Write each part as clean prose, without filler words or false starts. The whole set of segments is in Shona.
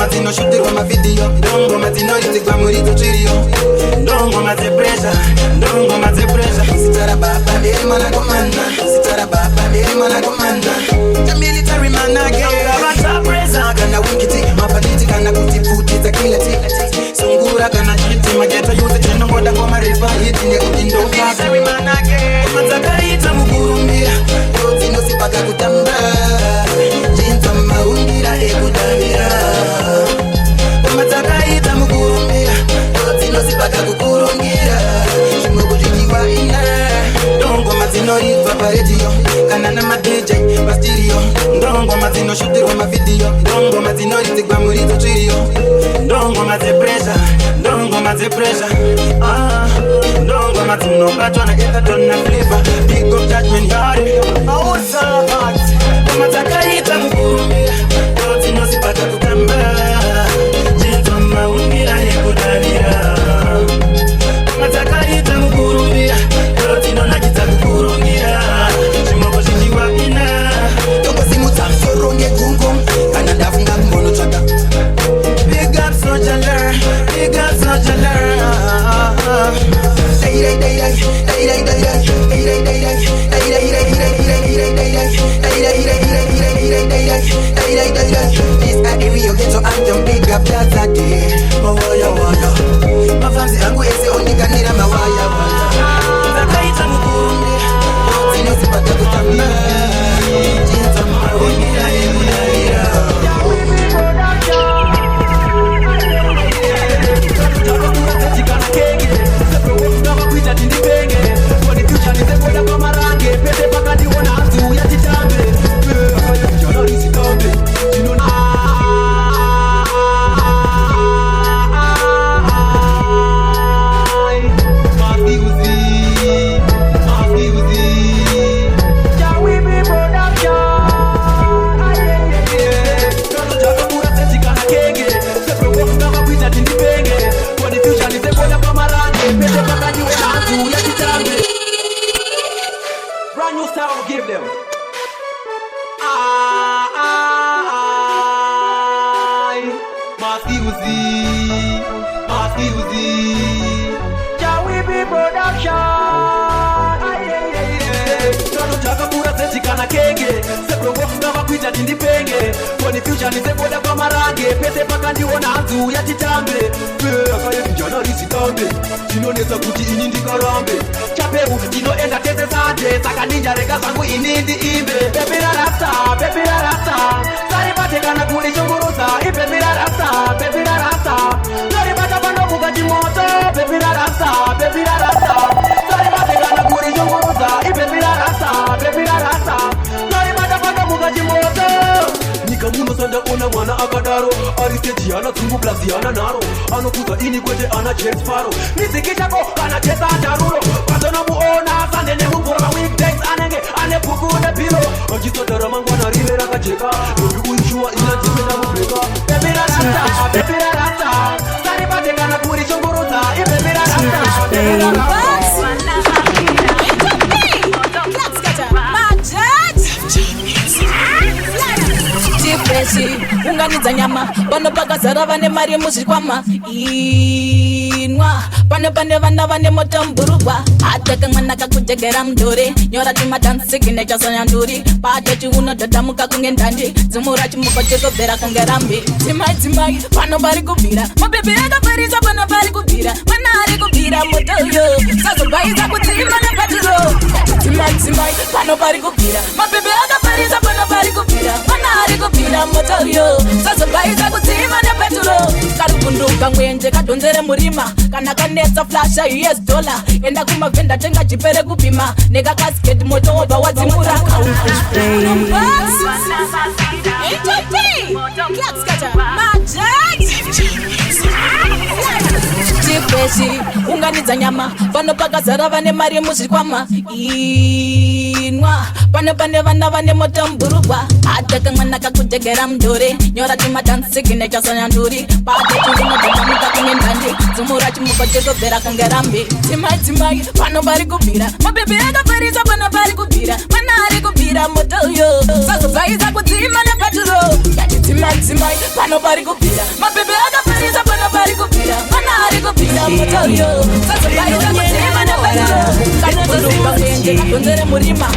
matino shutirwa mavideo, ndongo matino itigwa murito chirio, ndongo mate pressure, ndongo mate pressure. Sitara baba deri mana komanda, sitara baba deri mana komanda. The military man again. Bata pressure kana wikiti, mapaliti kana kutifuti za kila ti. Sungura kana chiti mageta yote tendo ngoda ngoma rifa hiti ne ukindo kasa. Military man again. Matakaita mukurumbia, yote no sipaka kutamba. Jinta maungira ekudamira. Matakaita mukurumbia, yote no sipaka kukurungira. Shimogo jikiwa ina. Ndongo matino rifa paredio, kanana ma DJ Bastirio. Ndongo matino shutirwa mavideo, ndongo matino itigwa murito chirio. Ndongo mate pressure, ndongo mate pressure. Ndongo matino batwana eka donna flavor. Big up judgment yard. Awusa heart. Matakaita mukurumbia, yote no sipata kutamba. Jinta maungira ekudalira. Matakaita mukurumbia, yote no nakita kukurungira. Shimogo shijiwa ina. Ndongo simu tamsoro nge kungo, kanada funga mbono chaka. Big up sojaler, big up sojaler. This area get so anthem, big up that day. Mawaya waya, mafanzi angu ese onikanira mawaya waya. Zakaita mukurumbia, zino sipata kutamia. Jinta maungira ekudalira. Chinonesa kuti ini ndikarambe chaperu ndinoenda tete sanje saka ninjareka zangu ini ndiimbe pepira rasta saribate kana kuli chunguruza ipepira rasta saribata pano kukachi moto pepira rasta saribate kana kuli chunguruza ipepira rasta saribata pano kukachi moto. Nika muno sanda ona mwana akadaro Aristeji ana tungu blazi ana naro Anokuza ini kwete ana James Faro Nisikishako ana chesa darulo Pato muona sande ne mungura weekdays anenge ane puku ne pilo Ajito daramangu ana rivera kacheka Yobi uishua ina jimena mubeka Pepira rasta Saribate kana kuri chunguruza Ipepira rasta unganidza nyama pano pakazara vane mari muzvikwama inwa pano pane vana vane motomburugwa ateka mwana kakujegera mudhuri nyora timatansikinecha sonyanduri pate chiuno totamuka kunge ndandi dzimura chimuko chekobvera kunge rambi dzimai pano pari kubvira mabhebhe akafarisa pano pari kubvira mwana ari kubvira motoyo sazobvaisa kudzima nepaturo dzimai pano pari kubvira mabhebhe akafarisa pano pari kubvira mwana ari kubvira motoyo sazobvaisa kudzima nepaturo kari kunduka mwenje kadonzere murima kana kanetsa flasha US dollar enda kumavhenda tenga chipere kupima nekakasiketi moto wobva wadzimura chipeshi unganidza nyama pano pakazara vane mari muzvikwama inwa pane vana vane motamburugwa ataka mwana kakujegera mdore nyora timadansi kinechasanya nduri pate tulinodadamuka kunyendandi zumura chimukotezobvera kangerambi timai pano pari kubvira mabebe akafarisa pano pari kubvira mwana ari kubvira motoyo sazobvaisa kudzima nepaturo yati timai pano pari kubvira mabebe akafarisa pano pari kubvira mwana ari kubvira motoyo sazobvaisa kudzima nepaturo kanozosipa kuende kakonzere murima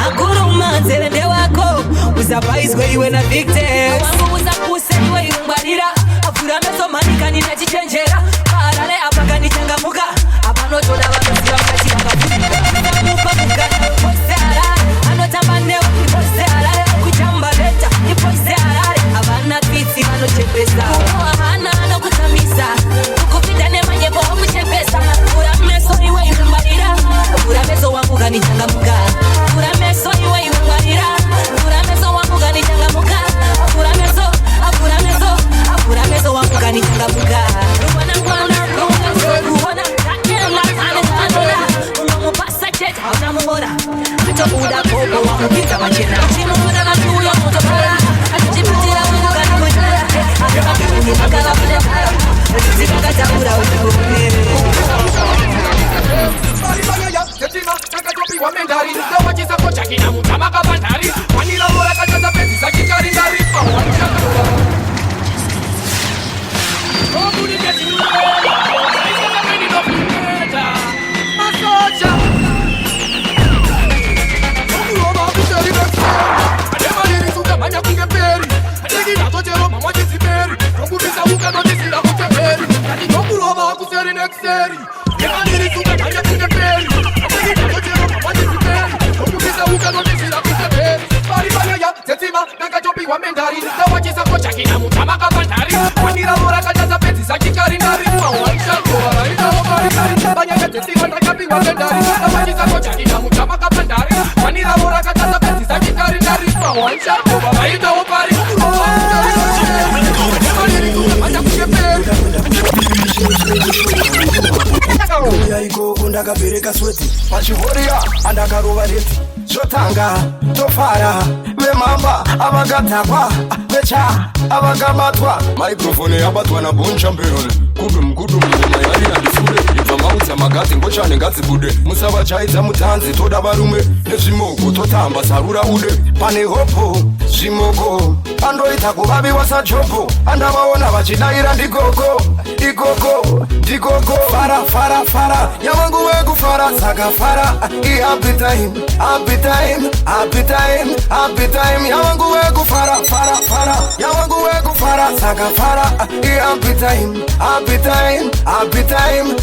akuruma nzerende wako usapaizwe iwe na victims wangu usapuse iwe iungwarira avura meso manikani nachichenjera parale apakanichangamuka apanotoda vanoziva mukachivakamupamuka iposearare anotamba newe iposearare kuchamba leta iposearare havana twitsi vanochepesa havana anokutamisa kukupinda nemanyeko omuchepesa avura meso iwe iungwarira avura meso wangu kanichangamuka avura meso iwe iungwarira avura meso wangu kanichangamuka avura meso wangu kanichangamuka unamupasa cheta unamubora atobuda koko wamukinga machena chimubona natuyo mutopala atichipitira wangu kanichangamuka akakakala kutepala zikakatabura usikunere ndakabereka sweti pachihoria andakarova reti zvotanga tofara vemhamba avakatakwa vecha avakabatwa maikrofoni yabatwa nabonshamperone kudum ngoma yari andifure ibva maudza magati ngochane ngadzibude musavachaidza mutanzi toda varume nezvimoko totamba sarura ude pane hopo zvimoko andoita kuvaviwa sajopo andavaona vachidayira ndikoko fara yavangu wekufara saka fara happy time yavangu wekufara yavangu wekufara saka fara happy time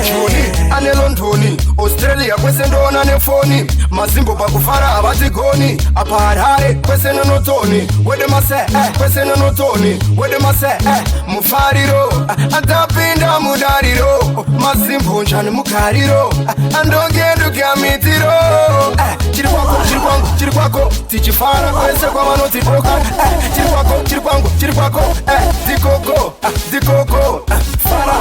Uchoni, ane Londoni Australia kwese ndona nefoni Mazimbo pakufara avatigoni Apa Harare kwese nonotoni Wede mase, kwese nonotoni Wede mase, mufariro Atapinda mudariro Mazimbo njani mukariro Andongendu kiamitiro Chiri kwako, tichifara Kwese kwa manoti boka Chiri kwako, dikoko Fara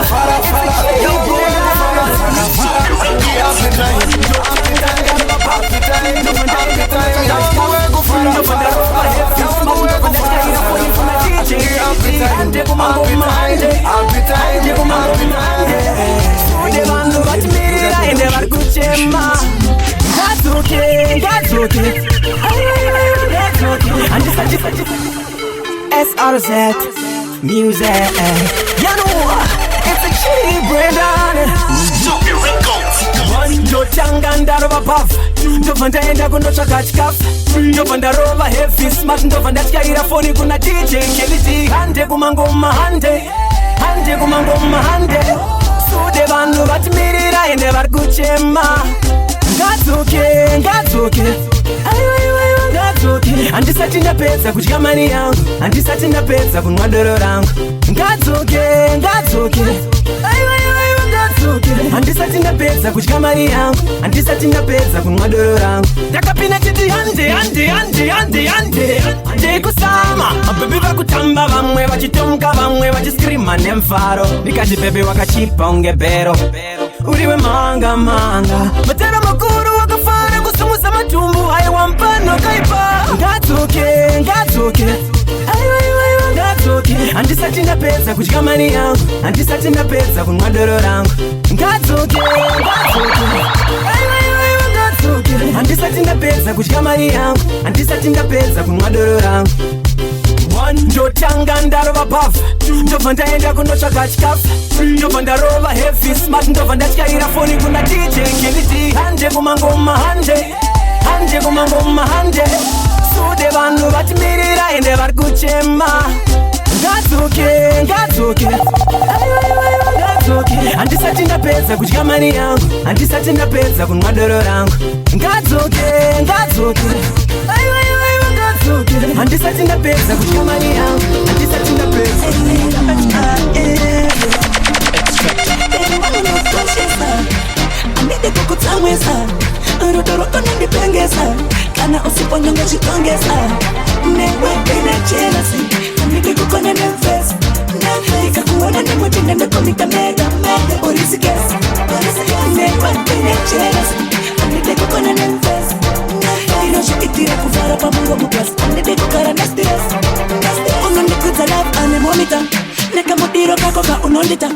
SRZ Music. You know, it's a cheap Brendan. Ndotanga ndarova pafu ndobva ndaenda kunotsvaga chikafu ndobva ndarova heavy smart ndobva ndatyaira foni kuna DJ Kelly hande kumangoma hande kumangoma hande sude vanhu vatimirira ende vari kuchema ngadzoke handisati ndapedza kudya mari yangu handisati ndapedza kunwa doro rangu ngadzoke handisati ndapedza kudya mari yangu handisati ndapedza kunwa doro rangu ndakapinda chiti hande kusama mabhebi vakutamba vamwe vachitomuka vamwe vachiskrima nemfaro ndikati bhebi wakachipa unge bhero uriwe manga matera makuru wakafara kusumuza matumbu hayo wampano kaipa ngatsoke aiwa ngatsoke andisati ndapedza kudya mari yangu andisati ndapedza kunwa doro rangu ngatsoke aiwa ngatsoke andisati ndapedza kudya mari yangu andisati ndapedza kunwa doro rangu ndotanga ndarova bhafa ndobva ndaenda kunotsvaga chikafu ndobva ndarova heavy smart ndobva ndatyaira foni kuna dj kiliti hanje kumangoma hanje sude vanhu vatimirira ende vari kuchema ngatsoke handisati ndapedza kudya mari yangu handisati ndapedza kunwa doro rangu ngatsoke handisati ndapedza kudya mari yangu handisati ndapedza andide kukutsamwisa rudoroko nandipengesa kana usiponyonge chitongesa newe inachelasi andide kukona nemfesa ikakuona nemutinde ndekomita mega orisikesa newe inachelasi andide kukona nemfesa inosvikitira kuvhara pamungo mugasi andide kugara nestres unondikudza love anemomita nekamudiro kako kaunondita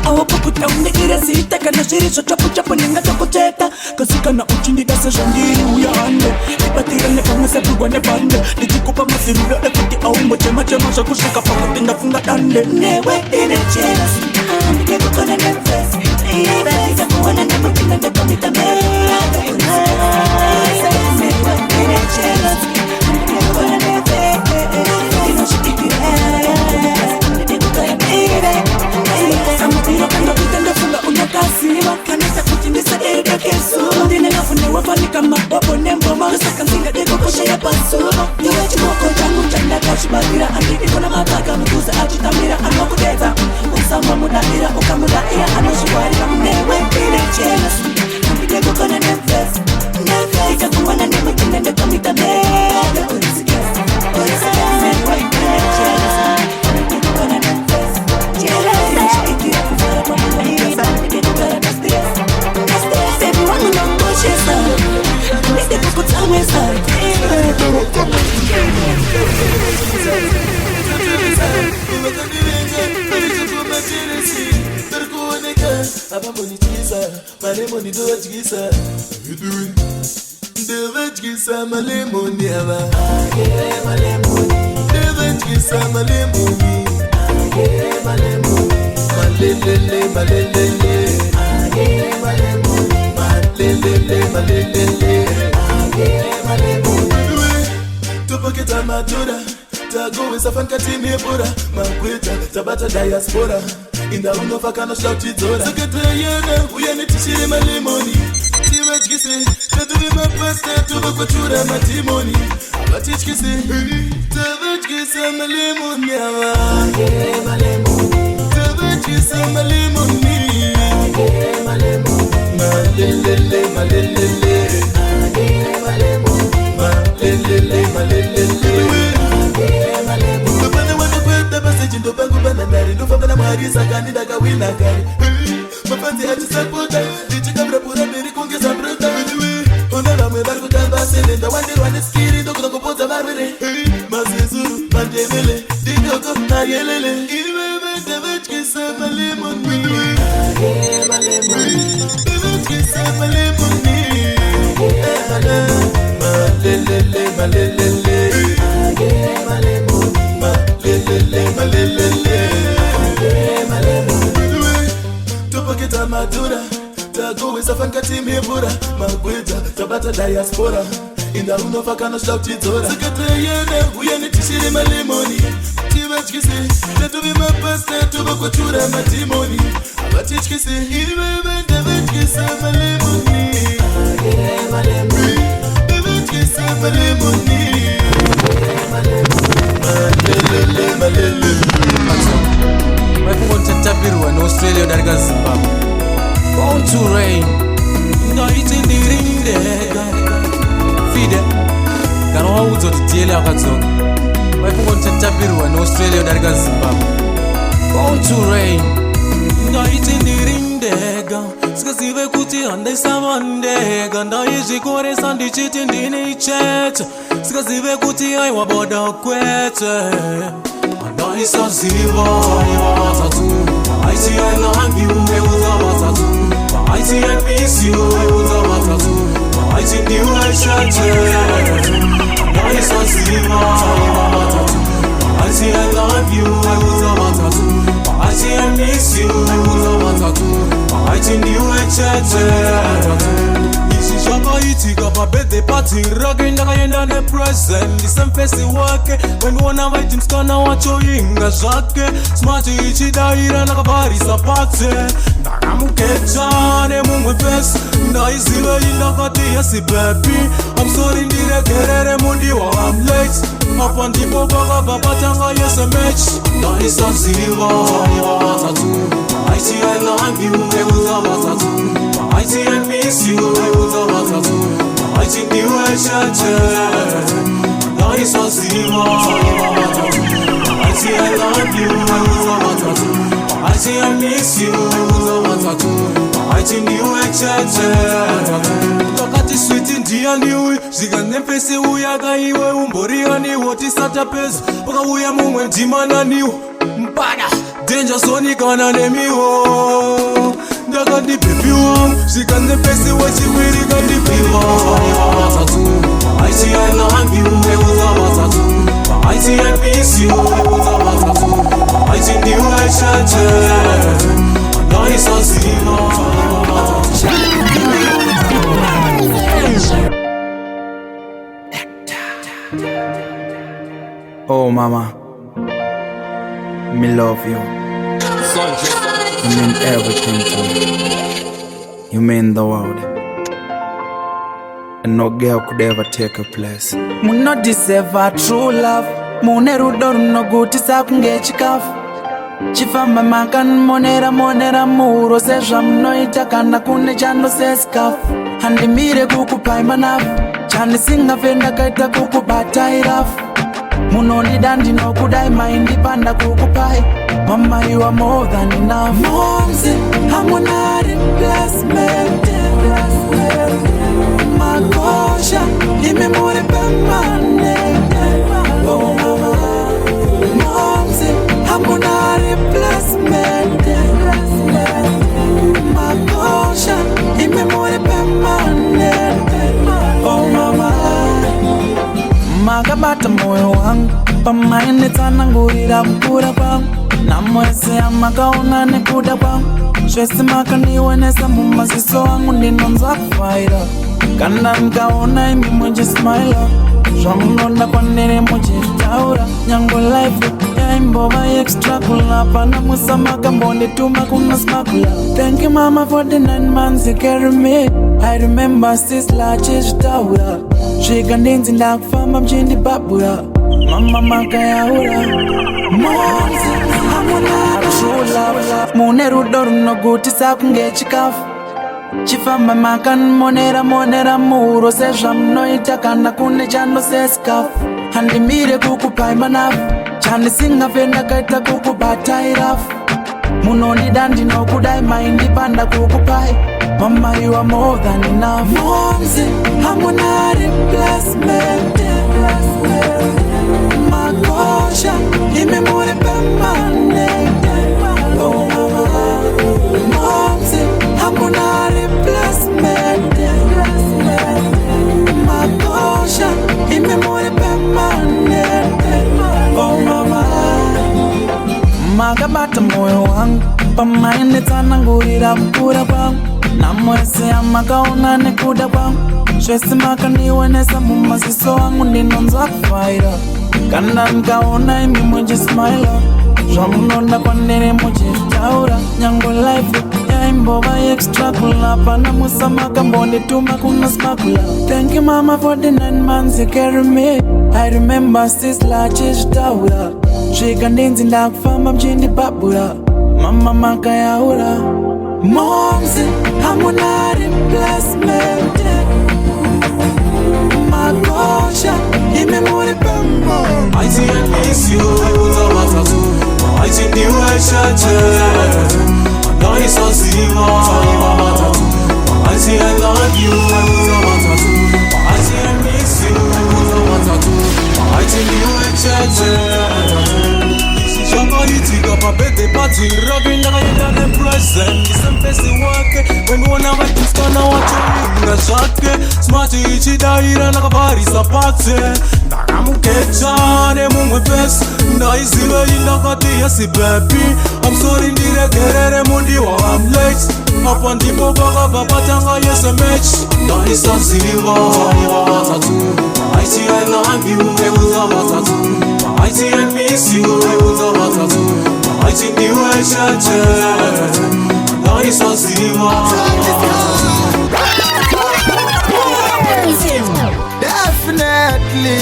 awopuputa undikire sita kana zviri zvochapuchapu ndingatokuteta kasi kana uchindida sezvandiri uya hande ibatira nepamwe sepurwa nebhande ndichikupa maziriro ekuti aumbochema-chema zvakusvika pakuti ndafunga dande newe ine jealousy andide kukona nemfesi ikakuona nemutinda ndekomita newe ine jealousy andide kukona nemfesi inosvikitira andide kukona samutiro kando kutendefunga unokasiva kanisa kuti ndisaderekesuva ndinengafunewafanika mabobo nemboma saka ndingadekokosheya pasuva iwe chimoko changu chandakazvibatira andidikona mapaka mukuza achitambira anokudedza usamba mudaira ukamudaira anozviwarira newe ine jealousy andidekokona nemfesi ikakuwana nemutinda ndekomita mebe urisikesa newe ine jealousy andidekokona nemfesi tupoketa matura tagowesa fankatimebura magweta tabata diaspora inda unofakano shautidzora sakatayana uyanetishire malemoni tivatyise tatuve mapasta tuvakwatura matimoni vatityise tavatyisa malemoni ava tavatyisa malemoni malelele ndopane wanokwenda pasechindo pangu bananari ndofambana mwari saka ndindakawina kare mafanzi atisapota ndichikavurapura mberi kungeza mbrota ona vamwe vari kutamba selenda wanderwa neskiri ndokuda kupodza varwere mazezuru mandevele ndidoko nayelele iveve ndavatyisa malemoni ndavatyisa malemoni tupoketa madura tagowesa fankatimebura magweta tabata diaspora inda unofakano shautidzora sakatayana uyanetishire malemoni tivatyise tatuve mapasta tuvakwatura matimoni avatityise iveve ndavatyisa malemoni ndavatyisa malemoni malele vakungotatapirwa neaustralia udarika zimbabwe born to reign ngaitendirindega fide kana waudza kuti tiele akadzoka vakungotatapirwa neaustralia udarika zimbabwe born to reign ndaiti ndirindega sikazive kuti handaisava ndega ndaizvikoresa ndichiti ndini chete sikazive kuti aiwaboda kwete handaisaziva vatatu aiti I love you eudza vatatu aiti I miss you eudza vatatu aiti ndiwe chete handaisaziva vatatu aiti I love you eudza vatatu aiti I miss you eudza vatatu aiti ndiwe chete izvi zvakaitika pabirthday party rake ndakaenda nepresent ndisemfesi wake wendiona vaiti musikana wacho inga zvake smati ichidaira ndakavharisa pate ndakamuketa nemumwe fesi ndaizivei ndakati yesi baby amsori ndiregerere mundiwa am late apa ndipo pakabva patanga yese match ndaisaziva vatatu aiti I love you eudza vatatu aiti I miss you eudza vatatu aiti ndiwe chete ndaisaziva vatatu aiti I love you eudza vatatu aiti I miss you eudza vatatu aiti ndiwe chete takati switi ndiyaniwi zvikanepese uyaka iwe umborianiwo tisatapeza pakauya mumwe ndimananiwo mpada denja zonikana nemiwo ndakati bebi wangu zvikanepese wechiviri kandipiwa vatatu aiti I love you eudza vatatu aiti I miss you eudza vatatu aiti ndiwe chete ndaisaziva Oh mama, me love you. You mean everything to me. You mean the world. And no girl could ever take your place. Muno deserve a true love. Mune rudo runogutisa kunge chikafu. Chifamba makanmonera muro sezva munoita kana kune chanosesikafu. Handimire kukupai manafu. Chandisingafe ndakaita kukubata irafu. Munonida ndinokudai maindipanda kukupai. Mama, you are more than enough. Momsy, I'm gonna replacement. Makosha, imemuri permanent. Oh mama, Momsy, I'm gonna replacement. Makosha, imemuri permanent. Oh mama, makabata moyo wangu pamaine tsanangurira kukura kwangu namwese amakaona nekuda kwangu zvese makandionesa mumaziso angu ndinonzwa kufaira kana ndikaona imi muchismaila zvamunoda kwanere muchitaura nyango life yaimbova extra kulapa namusa makambondituma kunosmakula. Thank you mama for the 9 months you carry me. I remember sisla chizvitaura zvikandinzi ndakufamba mchindibhabhura mama makayaura. Momsi hamuna true love. Mune rudo runogutisa kunge chikafu. Chifamba makanmonera muro sezva munoita kana kune chanosesikafu. Handimire kukupai manafu. Chandisingafe ndakaita kukubata irafu. Munonida ndinokudai maindipanda kukupai. Mama, you are more than enough. Momsy, I'm gonna replacement. Makosha, imemuri permanent. Oh mama, Momsy, I'm gonna replacement. Makosha, imemuri permanent. Oh mama, makabata moyo wangu pamaine tsanangurira kukura kwangu namwese amakaona nekuda kwangu zvese makandionesa mumaziso angu ndinonzwa kufaira kana ndikaona imi muchismaila zvamunoda kwanere muchitaura nyango life yaimbova extra kulapa namusa makambondituma kunosmakula. Thank you mama for the 9 months you carry me. I remember sisla chizvitaura zvikandinzi ndakufamba mchindibhabhura mama makayaura. Momsy, I'm gonna replacement. Makosha, imemuri permanent. aiti I miss you eudza vatatu aiti ndiwe chete ndaisaziva taiva vatatu vaiti I love you vaibvunza vatatu vaiti I miss you vaibvunza vatatu vaiti ndiwe chete zvakaitika pabirthday party rake ndakaenda nepresent isempesi wake wendiona vakiskana watoinga zvake smati ichidaira ndakabharisa pate ndakamuketa nemumwe pesi ndaizivei ndakati yesi baby I'm sorry ndiregerere mundiwa I'm late apa ndipo pakabva patanga yese match ndaisaziva taiva vatatu vaiti I love you vaibvunza vatatu vaiti I miss you vaibvunza vatatu vaiti ndiwe chete ndaisaziva Definitely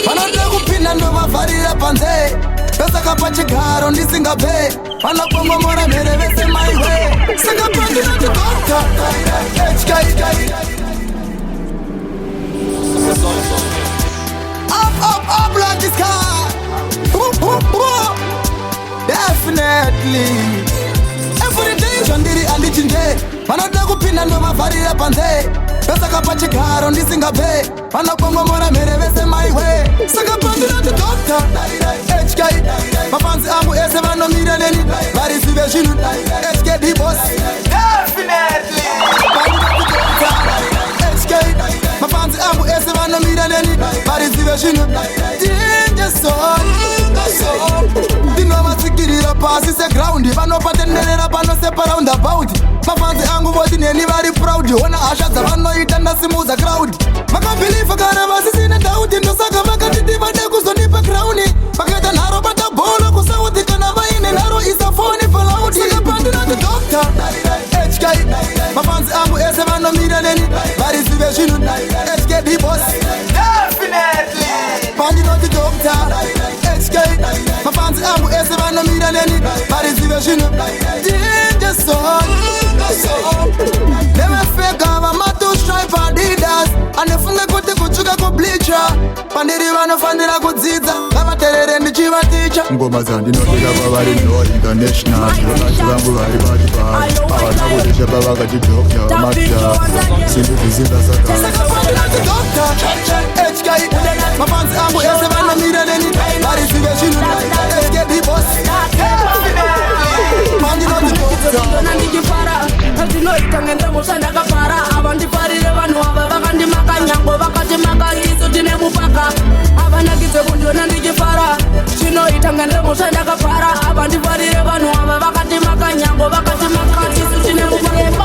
vanoda kupinda ndovavharira panze pesaka pachigaro ndisingapei vanopongomora mhere vese maiwe saka pandinoti dokta up like the sky. Definitely every day zvandiri andichinje vanoda kupinda ndovavharira panze pesaka pachigaro ndisingapei vanopongomora mhere vese maiwe saka pandinoti dokta HK mafanzi angu ese vanomira neni varizive zvinhu HK dibos Definitely pandinoti dokta HK mafanzi angu ese vanomira neni varizive zvinhu ndinovatsikirira pasi segraundi vanopatenderera pano separaundabout mafanzi angu voti neni vari proud ona hasha dzavanoita ndasimudza crowd vakabhilifa kana vasisina dauti ndosaka vakatiti vade kuzonipa krauni vakaita nharo bata bholo kusauti kana vaine nharo isafoni palaudi saka pandinoti dokta HK mafanzi angu ese vanomira neni varizive zvinhu HK dibos Definitely pandinoti dokta HK mafanzi angu ese vanomira neni varizive zvinhu nevefeka vamatostripe adidas anefunge kuti kutsvuka kubleacha pandiri vanofanira kudzidza ngavaterere ndichivaticha ngoma dzandinoteka pavari no international vakati vangu vari vatibari avana kudesha pavakati dokta mata sindu zvisindasaka mafanzi angu ese vanomira neni varizive zvinhu HK dibos ndona ndichifara ndinoita ngendemusha ndakafara ava ndifarire vanhu ava vakandimaka nyango vakati makaiso tine mupaka avanakidze kundona ndichifara chinoita ngendemusha ndakafara ava ndifarire vanhu ava vakandimaka nyango vakati makaiso tine mupaka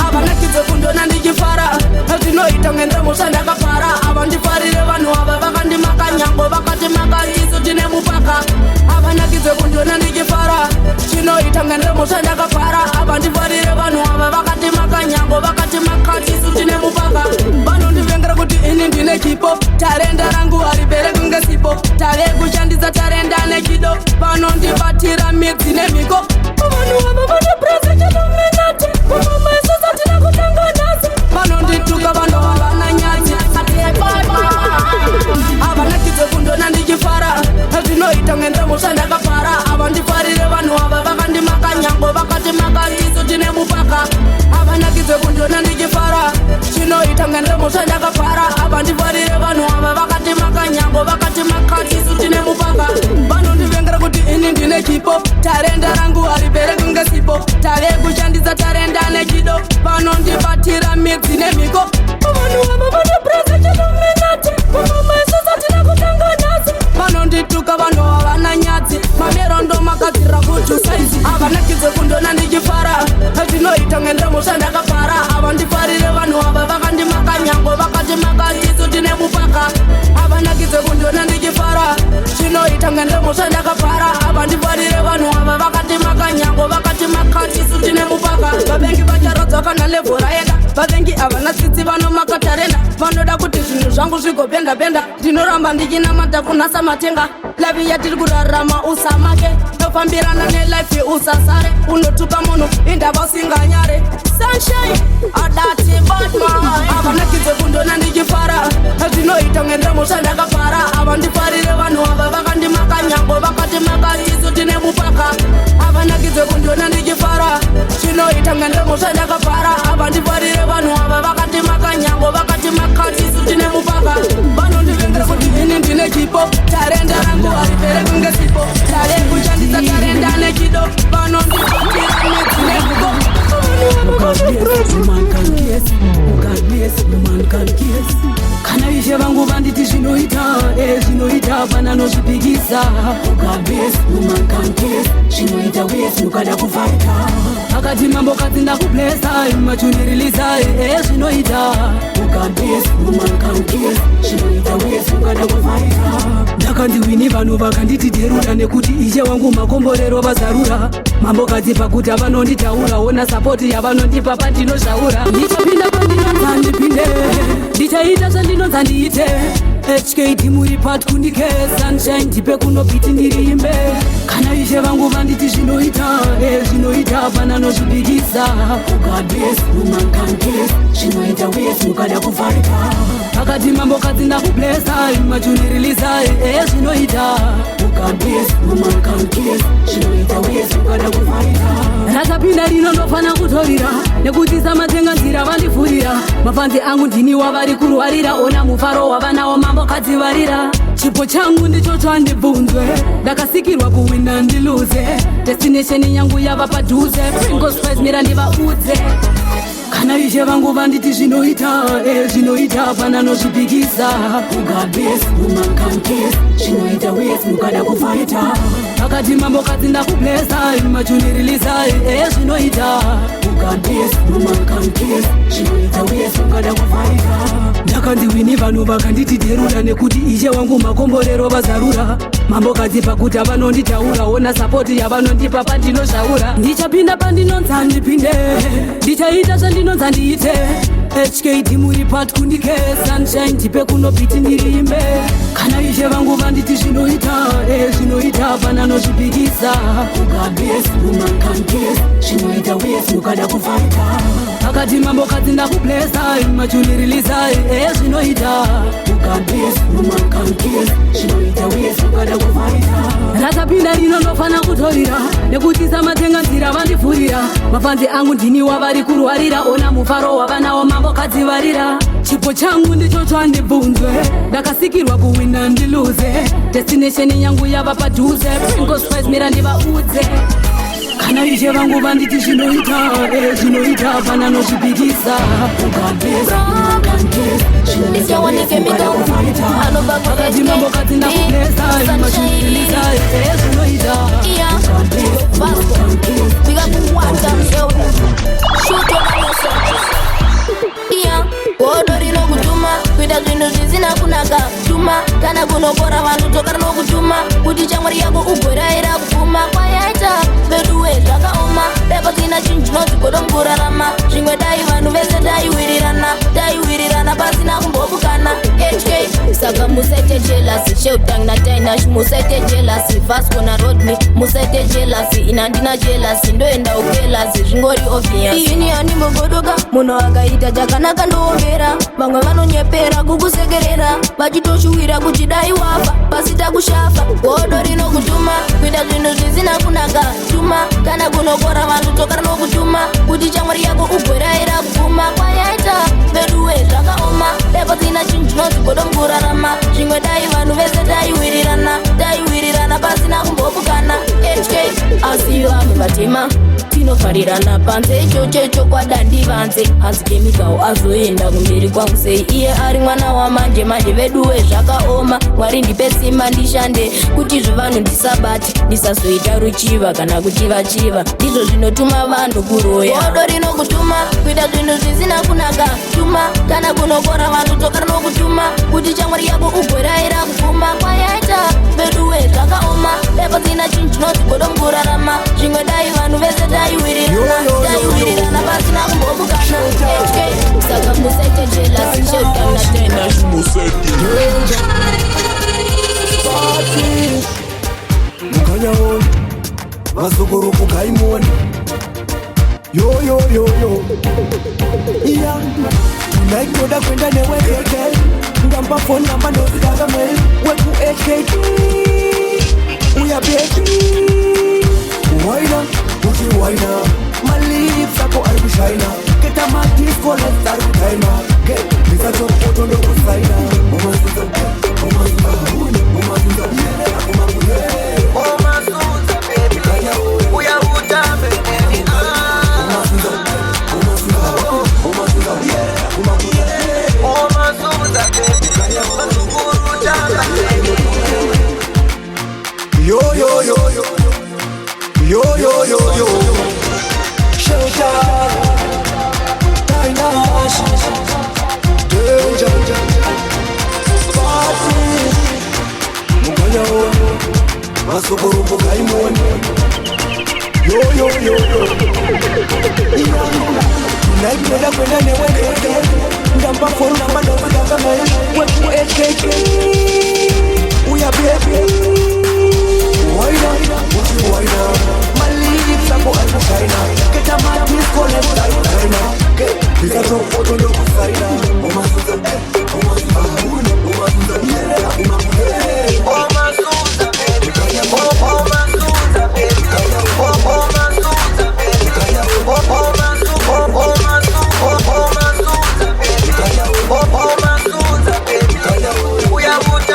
avanakidze kundona ndichifara ndinoita ngendemusha ndakafara ava ndifarire vanhu ava vakandimaka nyango vakati makaiso tine mupaka avanakidze kundona ndichifara chinoita ngendemusha ndakafara ava ndifarire vanhu ava vakati makanyango vakati makatisu tine mupaka vanondivengera kuti ini ndine chipo tarenda rangu haribereki ngesipo tave kushandisa tarenda nechido vanondibatira midzi nemhiko vanhu ava vanopresa chinomenati vamamaisosatira kutanga nhasi vanondituka vanhu havana nyadzi avanakidze kundona ndichifara zvinoita ngendemusha ndakafara ava ndifarire vanhu ava vakandimaka nyango vakati makatiso tine mupaka avanakidze kundona ndichifara chinoita ngendemusha ndakafara ava ndifarire vanhu ava vakati makanyango vakati makatiso tine mupaka vanondivengera kuti ini ndine chipo tarenda rangu haribereki ngesipo tave kushandisa tarenda nechido vanondibatira midzi nemhiko vanhu ava vanopresa chinomenati vamamaisosatira kutanga nhasi vanondituka vanhu havana nyadzi mamerondo makadzira kutusaizi avanakidze kundona ndichifara zvinoita ngendemusha ndakafara ava ndifarire vanhu ava vakandimaka nyango vakati makatiso tine mupaka avanakidze kundona ndichifara chinoita ngendemusha ndakafara ava ndifarire vanhu ava vakati makanyango vakati makatiso tine mupaka vavengi vacharodzwa kana levhora yenda vavengi havana tsitsi vanomakatarenda vanoda kuti zvinhu zvangu zvigopenda-penda ndinoramba ndichinamata kunasa matenga lavi yatiri kurarama usamake tofambirana nelaifi usasare unotuka munhu indava usinganyare sunshine adati batman avanakidze kundona ndichifara zvinoita ngendemusha ndakafara ava ndifarire vanhu ava vakandimaka nyango vakati ndemosha ndakafara apa ndifarire vanhu ava vakati makanyango vakati makatisu tine mupaka vanondivengera kuti ini ndine chipo tarenda rangu haripere kunge sipo tare kushandisa tarenda nechido vanondifatira nedzine vuko. Kana ishe vangu vanditi zvinoita zvinoita fana nozvipikisa zvinoita uye zvinokada kuvhaika akati mambo kati ndakublesa machunirilisa zvinoita zvinoita uye zvinokada kuvhaika ndakandiwini vanhu vakanditi derura nekuti ishe wangu makomborero vazarura mambo kati pakuti avanonditaura ona sapoti yavanondipa pandinozvaura ndichapinda pandinonza ndipinde ndichaita zvandinonza ndiite HKD muri pat kundike sunshine ndipe kunobhiti ndirimbe kana ishe vangu vanditi zvinoita zvinoita fana nozvipikisa zvinoita uye zvinokada kuvharika akati mambo kadzi ndakublesa machunirilisa zvinoita zvinoita uye zvinokada kuvharika rakapinda rino ndofana kutorira nekuti samatenga nzira vandifurira mafanzi angu ndini wavari kurwarira ona mufaro wavanawo mambo kadzivarira chipo changu ndicho chandibvunzwe ndakasikirwa kuwina ndiluze destination yangu yava padhuze mira ndivaudze kana ishe vangu vanditi zvinoita zvinoita fana nozvipikisa zvinoita uye zvinokada kuvhaita akati mambo kadzi ndakublesa machunirilisa zvinoita zvinoita uye zvinokada kuvhaika ndakandiwini vanhu vakanditi derura nekuti ishe wangu makomborero vazarura mambo kadzi pakuti avanonditaura ona sapoti yavanondipa pandinozvaura ndichapinda pandinonza ndipinde ndichaita zvandinonza ndiite HKD muri pat kundike sunshine ndipe kunobhiti ndirimbe kana ishe vangu vanditi zvinoita zvinoita fana nozvipikisa zvinoita uye zvinokada kuvhaika akati mambo kadzi ndakublesa machunirilisa zvinoita zvinoita uye zvinokada kuvhaika rakapinda rino ndofana kutorira nekuti samatenga nzira vandifurira mafanzi angu ndini wavari kurwarira ona mufaro wavanawo mambo kadzivarira chipo changu ndicho chandibvunzwe ndakasikirwa kuwina ndiluze destination yangu yava padhuze mira ndivaudze kana ishe vangu vanditi zvinoita zvinoita fana nozvipikisa akati mambo kadzi ndakublesa machunirilisa zvinoita godo rinokutuma kuita zvinhu zvisina kunaka tuma kana kunokora vanhu toka rinokutuma kuti chamwari yako ugorayira kupfuma kwayaita veduwe zvakaoma repatina chinhu chinonzi godo mukurarama zvimwe dai vanhu vese taiwirirana pasina kumbobukana HK saka musaite jelasi sheutang na tainash musaite jelasi vasco na rodney musaite jelasi inandina jelasi ndoenda ukelasi zvingori obvious ini handimbogodoka munhu akaita chakanaka ndoombera vamwe vanonyepera kukusekerera vachitoshuwira kuti dai wafa pasita kushafa godo rinokutuma kuita zvinhu zvisina kunaka tuma kana kunokora vanhu toka rinokutuma kuti chamwari yako ugorayira kupfuma kwayaita veduwe zvakaoma repatina chinhu chinonzi godo mukurarama zvimwe dai vanhu vese taiwirirana pasina kumbobukana HK asi vamwe vatema tinofarirana panze ichochecho kwadandivanze asi kemikau azoenda kumberi kwangu sei iye ari mwana wamanje manje veduwe zvakaoma mwari ndipe simba ndishande kuti zvevanhu ndisabati ndisazoita ruchiva kana kuchiva ndizvo zvinotuma vanhu kuroya godo rinokutuma kuita zvinhu zvisina kunaka tuma kana kunokora vanhu toka rinokutuma kuti chamwari yako ugorayira kupfuma kwayaita veduwe zvakaoma repatina chinhu chinonzi godo mukurarama zvimwe dai vanhu vese taiwirirana pasina kumbobukana HK saka musaite jelasi sheutana mukanyaoni vazukuru kugaimoni yoyoyoyo iya naikoda kwenda newekeke ngamba phone namba nozidagame weku HKD uya bebi waina ukiwaina My lips are go all be shiner. Get a my disco, let's start with timer. Get this a drop photo no go sign. Mama Suza, Mama Suza, Mama Suza, Mama Suza, Mama Suza, baby, we are Uta, baby. Mama Suza, Mama Suza, Mama Suza, Mama Suza, baby, yo yo yo yo yo yo yo yo Shelter Dinash Danger Party Muganya Masukuru Mugaimoni Yo yo yo yo Naipenda kwenda neweke Ndamba for namba namba namba Weku ekeke Uya baby Why not? Why not? My lips are going to shine. Get a man, please call them China. Get this a drop photo, no China. Oh my Suza, oh my Suza, oh my Suza, oh my Suza, baby, oh my Suza, baby, oh my Suza, baby, oh my Suza, baby, we are good,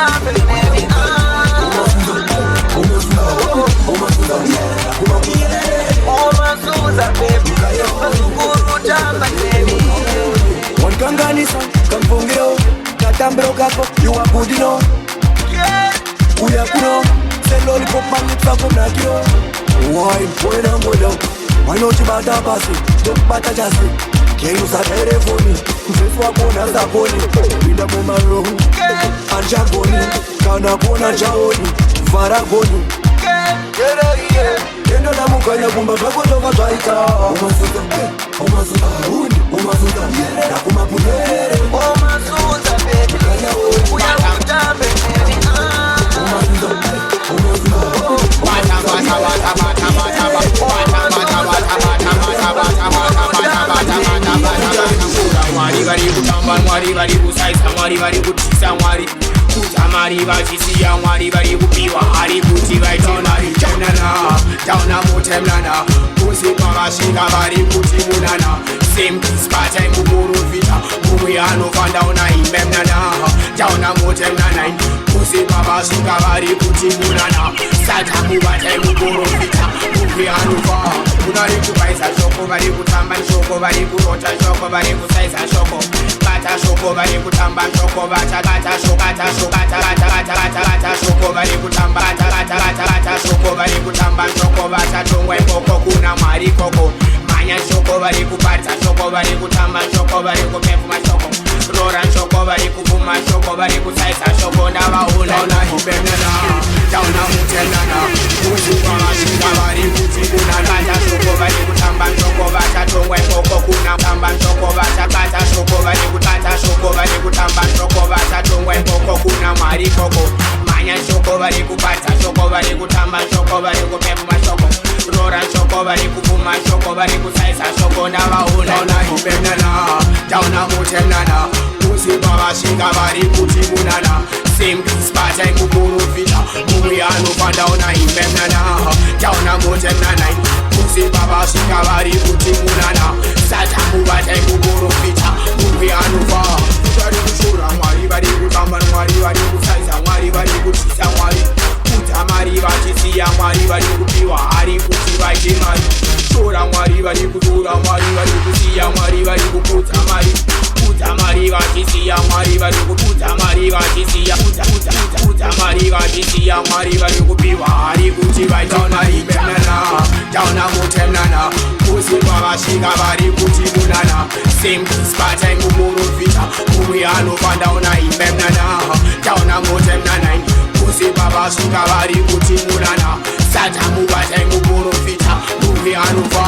baby. Wankanganisa, kampongeo, katambeo kako, you are good enough. Uya kuno, say lollipop man lips up on that yo. Why, when I'm with up, why not you bata pasi, don't bata jasi. Can you sa telefoni, kufefu wakona zaponi. Pinda moma rohu, anja goni, kana kona jaoni, varagoni. Kendo na mukanya kumba bako toka twaika. Omasuza, omasuza, huni, omasuza, na kumapulere. Omasuza, baby, uya utambe, baby. Omasuza, omasuza, bata bata bata bata bata bata. Mwari bari kutamba, mwari bari kusaisa, mwari bari kutisa, mwari kutamari bachisiya, mwari bari kupiwa, hari kuti vaitona richanana, tauna mutemnana, kusipa vashinga bari kuti munana, same spata imuguruvita, mumwe anofanda una imemnana, tauna mutemnana, kusipa vashinga bari kuti munana, sata mubata imuguruvita, mumwe anofa, unari kubaisa shoko, bari kutamba shoko, bari kurota shoko, bari kusaisa shoko, bata shoko, bari kutamba shoko, bata bata shoko, bata shoko, bata shoko, bari kutamba, bata shoko, bari kutamba shoko, bata tongwe koko, kuna mari koko, manya shoko, bari kupata shoko, bari kutamba shoko, bari kupefuma shoko, rora shoko, bari kupuma shoko, bari kusaisa shoko, ndava una hibemnana, tauna mutemnana, kuzipa mashinga bari kutimuna, bata shoko, bari kutamba shoko, bata tongwe koko, kuna tamba shoko, bata shoko, bari kutata shoko, bari kutamba shoko, bata tongwe koko, kuna mari koko, manya shoko, bari kupata shoko, bari kutamba shoko, bari kupefuma shoko, rora shoko, bari kupuma shoko, bari kusaisa shoko, ndava una hibemnana, tauna mutemnana, kuzipa mashinga bari kutimunana, same spata imuguruvita, mumwe anofanda una imemnana, tauna mutemnana, kuzipa mashinga bari kutimunana, sata mubata imuguruvita, mumwe anofa, tutari kushura, mwari bari kutamba, mwari bari kusaisa, mwari bari kutisa, mwari kutamari vachisiya, mwari bari kupiwa, hari kuti vaite mari, shura mwari bari kushura, mwari bari kusiya, mwari bari kuputa mari, kutamari vachisiya, mwari bari kuputa mari vachisiya, kutamari vachisiya, mwari bari kupiwa, hari kuti vaite mari, bemnana, tauna mutemnana, kuzipa vashinga bari kutimunana, same spata imuguruvita, mumwe anofanda una imemnana, tauna mutemnana, kuzipa vashinga bari kutimunana, sata mubata imuguruvita, mumwe anofa,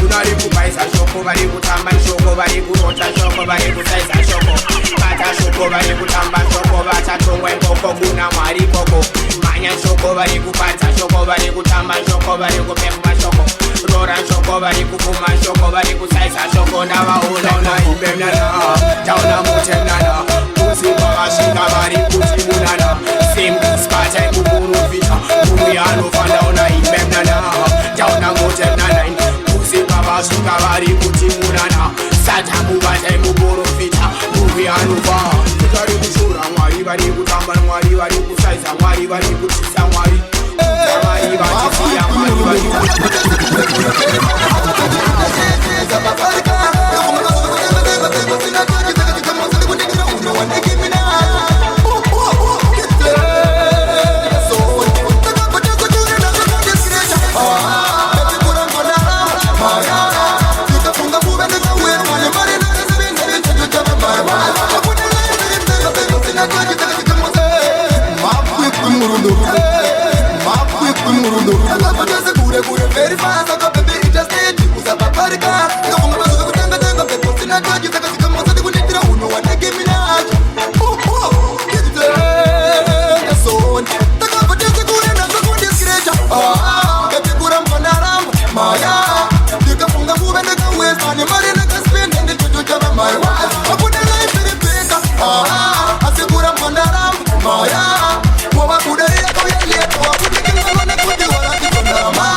unari kubaisa shoko, bari kutamba shoko, bari kurota shoko, bari kusaisa shoko, bata shoko, bari kutamba shoko, bata tongwe koko, kuna mari koko, manya shoko, bari kupata shoko, bari kutamba shoko, bari kupefuma shoko, rora shoko, bari kupuma shoko, bari kusaisa shoko, ndava una hibemnana, tauna mutemnana, kuzipa vashinga bari kutimunana, same spata imuguruvita, mumwe anofanda una imemnana, tauna mutemnana, kuzipa vashinga Vari kushura mwari, vari kutamba mwari, vari kusaisa mwari, vari kuchisa mwari. Mwari vachisiya mwari, vari very fast, I got the big just did. Who's a paprika? The woman was a good thing, the person I got you. The come on, the winner, who know what they give me now. Oh, get the son. The government is good enough to put this creature. Ah, get the good on Aram, Maya. You come from the move and the waste, and the money that can spend in the future of my wife. I put the life in the paper. Ah, I said, good on Aram, Maya. What would I go yet? What would they give me when I put the water in the mama?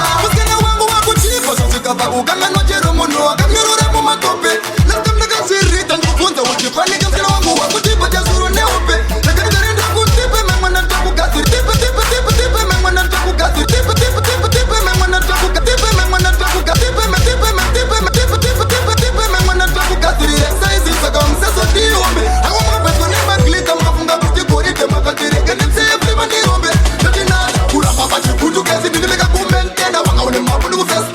Uganga no jero muno akamyorora mu matope lakamnaga sirita ngifunza ukifanika msina wangu wa kutipa jazuru neupe nagarenda kutipa memwana takugazi tipa tipa tipa tipa memwana takugazi tipa tipa tipa tipa memwana takugazi tipa memwana takugazi tipa tipa tipa tipa tipa tipa tipa memwana takugazi size saka mseso diombe hawa mapeso ni maglita mafunga kutikori makatire kanse everyone diombe natina kula papa chibutu kazi nileka kumentena wangaone mabudu fest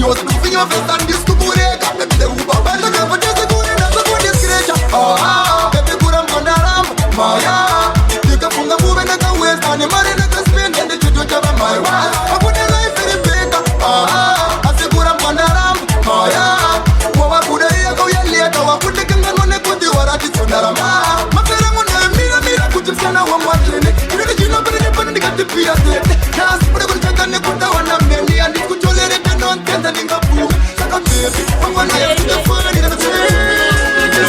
was moving your face and this could break up the Uber and the government is good enough to put this creature. Ah, baby, put on Aram, Maya. You can from the movement and the waste and the money that can spend and the children of my wife. I put the life in the paper. Ah, I say put on Aram, Maya. What would I go yet later? I put the gun on the good you are at it on Arama. Matera on the mira, put your son on one clinic. You know, you know, but the money got the fear. Now, put the gun on the good one and Bendy and it could tolerate. Tending up, like a baby. I'm gonna have to find it in the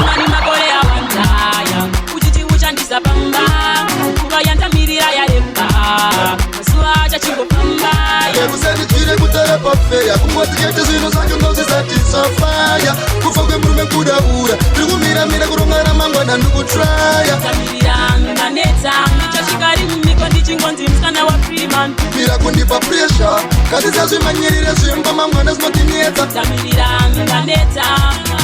Mani makole awantaya Ujiti uchandisa pamba Kubayanta mirira ya lemba Masuacha chingo pamba Kuseni chile kutele papeya Kumwatikete zino zangu nozi zati safaya Kufagwe mrume kudabura Nugumira mira kurungana mangwa na nugu traya Tamirira nganeta Chashikari miko ndichingonzi mskana wa freeman Mira kundipa pressure Kazi zazu manyirire zwimba mangwa zinotineta Tamirira nganeta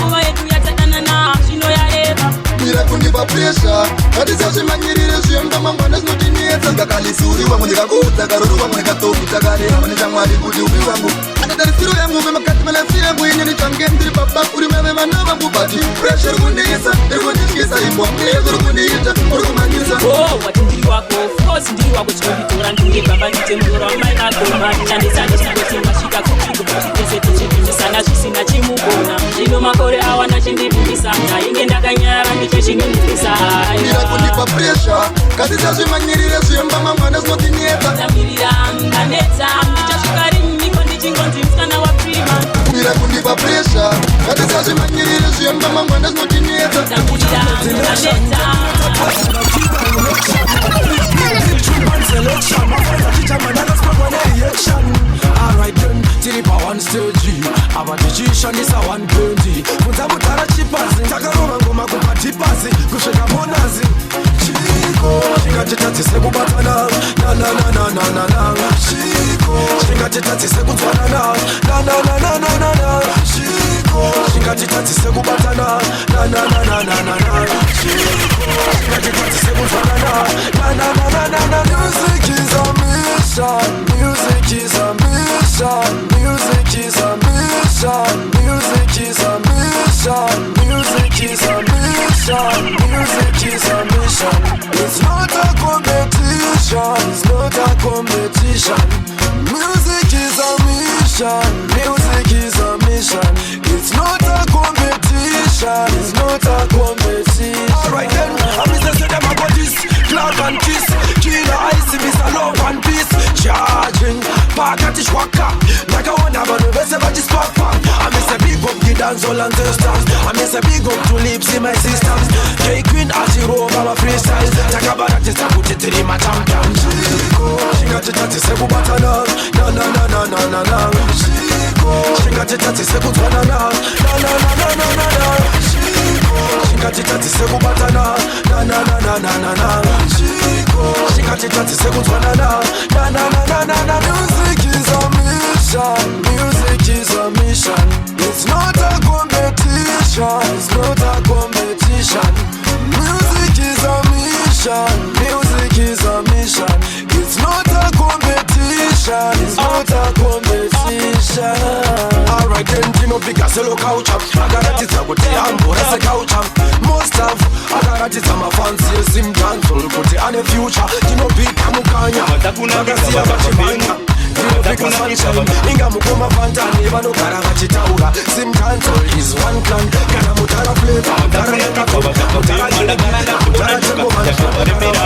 Kuwa yetu yatakana na shino ya eva Mira kundipa pressure Kazi zazu manyirire zwimba mangwa zinotineta Ngakali suri wangu nikakuta Karuru wangu nikatokuta Kari wangu nijangwari kudi ubi wangu Anadari siru yangu Vema kati melefi yangu Inye ni changendiri papa Kuri meve manava mbupati Pressure kundisa Irkundishkisa Imbo Mnizuru kundita Urukumangisa Oh, watindi wako Fosi ndi wako chikovitora Ndungi bamba nite mdura Maina koma Chandisani sikoti mashika Kuchiku kuchitese Tuchipindisana Chisina chimubona Chino makore awana chindibindisana Inge ndakanyara Ndicheshingimbisa Mira kundipa pressure Kazi zazu manyirire Zwimba mangwana zinotineta Tamirira nganeta Ndichashikari miko ndichingonzi mskana wa freeman Mira kundipa pressure Kazi zazu manyirire Zwimba mangwana zinotineta Tamirira nganeta Selection, my friends are teacher, man, that's my one reaction. Alright then, tilipa one stage. Our decision is a 120. Kunza mutara chipazi, takaroma ngoma kupatipazi, kusheka monazi. Chico, chingachitati sekubatana, na na na na na na na. Chico, chingachitati sekutwana, na na na na na na na. Chico, chingachitati sekubatana, na na na na na na na. Chico, chingachitati sekutwana, na na na na na na. Music is a mission. Music is a mission. Music is a mission. Music is a mission. Music is a mission. Music is a mission. It's not a competition. It's not a competition. Music is a mission. Music is a mission. It's not a competition. It's not a competition. Alright then, I'm Mr. Say them about this. Clap and kiss. Killer ice, Mr. Love and peace. Charging, park at the waka. Like I wanna run the rest of this pop pop. I'm Mr. Big Up, the dancehall and the stars. I'm Mr. Big Up to lips in my systems. K-Queen as you roll, I'm a freestyle. Takabara just put it in my champion. She got to touch the sebu batana. Na na na na na na na. Chingatitati sekutwanana Chingatitati sekubatana Chingatitati sekutwanana Music is a mission, music is a mission. It's not a competition, it's not a competition. Music is a mission, music is a mission. It's not a competition, it's not a competition. Alright then, Tino Picasso couch up. Agaratiza kuti ambora se couch up. Most of agaratiza mafansi Zimdancehall kuti ane future. Tino Pica mukanya magasiya bachimanya. Inga mukoma fantani vanogara vachitaura Zimdancehall is one clan. Kana mutara flavor, mutara yakakoba, mutara yakakoba, mutara yakakoba,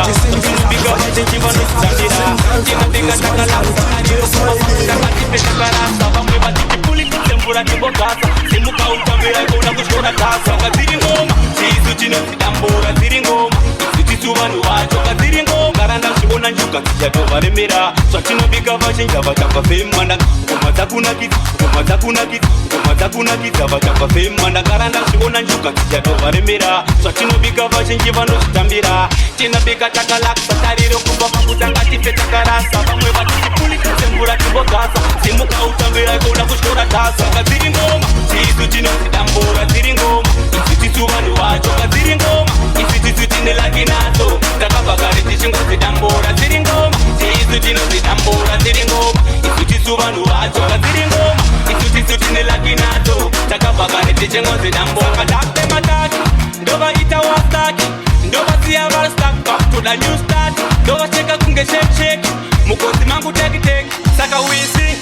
Tina bika takalaksa tariro kuba pakutanga tipeta karasa Vamwe vatitipulika sembura tibogasa Simuka utambira kuna kushkora tasa Kaziri ngoma, chisu chino zidambura ziri ngoma Isi tisu vandu wacho kaziri ngoma Isi tisu chine laki nato Takabagari tishingo zidambura ziri ngoma Chisu chino zidambura ziri ngoma Isi tisu vandu wacho kaziri ngoma Isi tisu chine laki nato Takabagari tishingo zidambura Katakte mataki, ndova ita wastaki Ndova siya val stack back to the new start Ndova cheka kunge shake Mukozi mangu take Saka wisi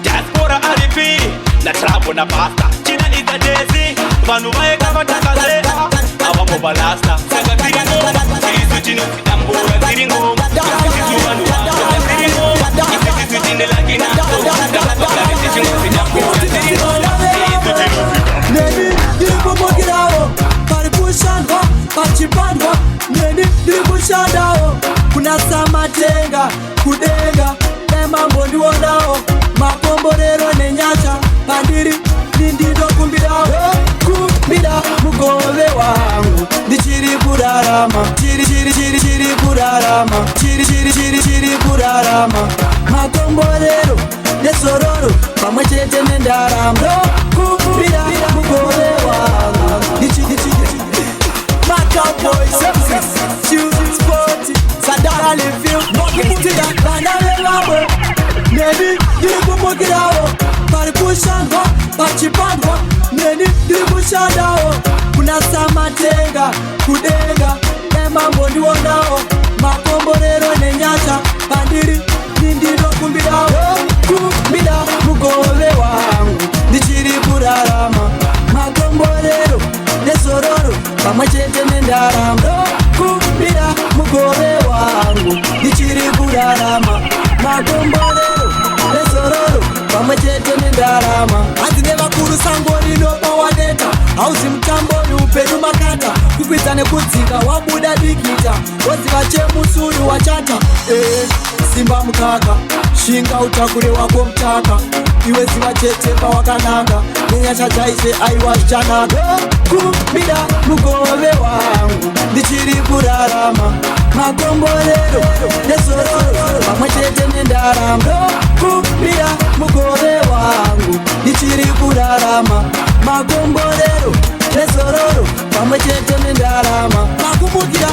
Diaspora aripiri Na trabo na pasta China is a daisy Vanu vae kava takale Awa moba lasta Saka ziri ngoma Chisu chino zidambura ziri ngoma Chisu vanu wacho ziri ngoma Chisu chine laki nato Takabagari tishingo zidambura ziri ngoma Chisu chino Neni, nilipomwagirao Parikushanda, pachipandwa Neni, nilikushandao Kuna samatenga, kudenga Nemambo ndiwonao Makomborero nenyata Pandiri, nindindo kumbidao Kumbida, mugove wangu Ndichiri kurarama Chiri kurarama Chiri kurarama Makomborero, nesororo Pamwe chete nendarama Kumbida, mugove wangu Cowboys, shoes, sporty, Sadara Liviu, Mokitiga, Banale Labo, Neni, Diribumogirao, Parikushanda, Pachipandwa, Neni, Diribushandao, Kuna Samatenga, Kudenga, Nemambo ndiwonao, Makomborero nenyata, Pandiri, Nindido kumbidao, Kumbida, mugove wangu, Ndichiri kurarama, Makomborero, nesororo pamwe chete nendarama kumbira mugove wangu ndichiri kurarama makomborero nesororo pamwe chete nendarama adzine vakuru sango rinopawaneta hauzi mutambo niupenyu makata kukwidza nekudzika wabuda dikita woziva chemusuru wachata simba mukaka shinga utakure wako mutaka iwe ziva chete pawakananga nenyasha chaise aiwa zichanaka kumbida mugove wangu ndichiri kurarama makomborero nesororo pamwe chete nendarama kumbida mugove wangu ndichiri kurarama makomborero nesororo pamwe chete nendarama makumbukira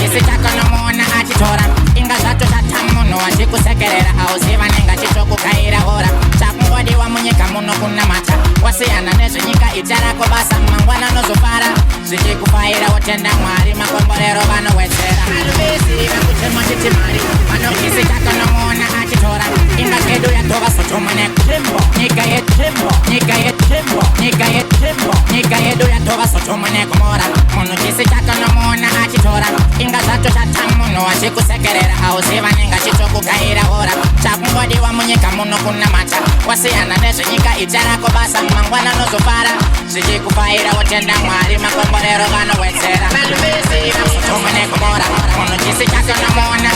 Chisichakonomona achitora Inga zvato zvatamuno achikusekerera auziva nenga chichokukaira hora chakungodiwa munyika muno kunamata wasiyana nezvenyika icharako basa mangwana nozofara zvichikufaira wotenda mwari makomborero vanowedzera arivesiva kutemwa chitimari vanokisichakonomona achitora inga kedu yatova sotomonekutimbo nyika yetimbo nyika yetimbo nyika yetimbo nyika yedu yatova sotomonekumora munhu chisichakonomona achitora inga zvato zvatamuno achikusekerera auziva nenga chichokukaira hora chakungodiwa munyika muno kunamata wasiyana nezvenyika icharako basa mangwana nozofara sichikufaira utenda mwari makomborero vanowedzera maluvesi vasotoma nekomora munhu chisi chatonomona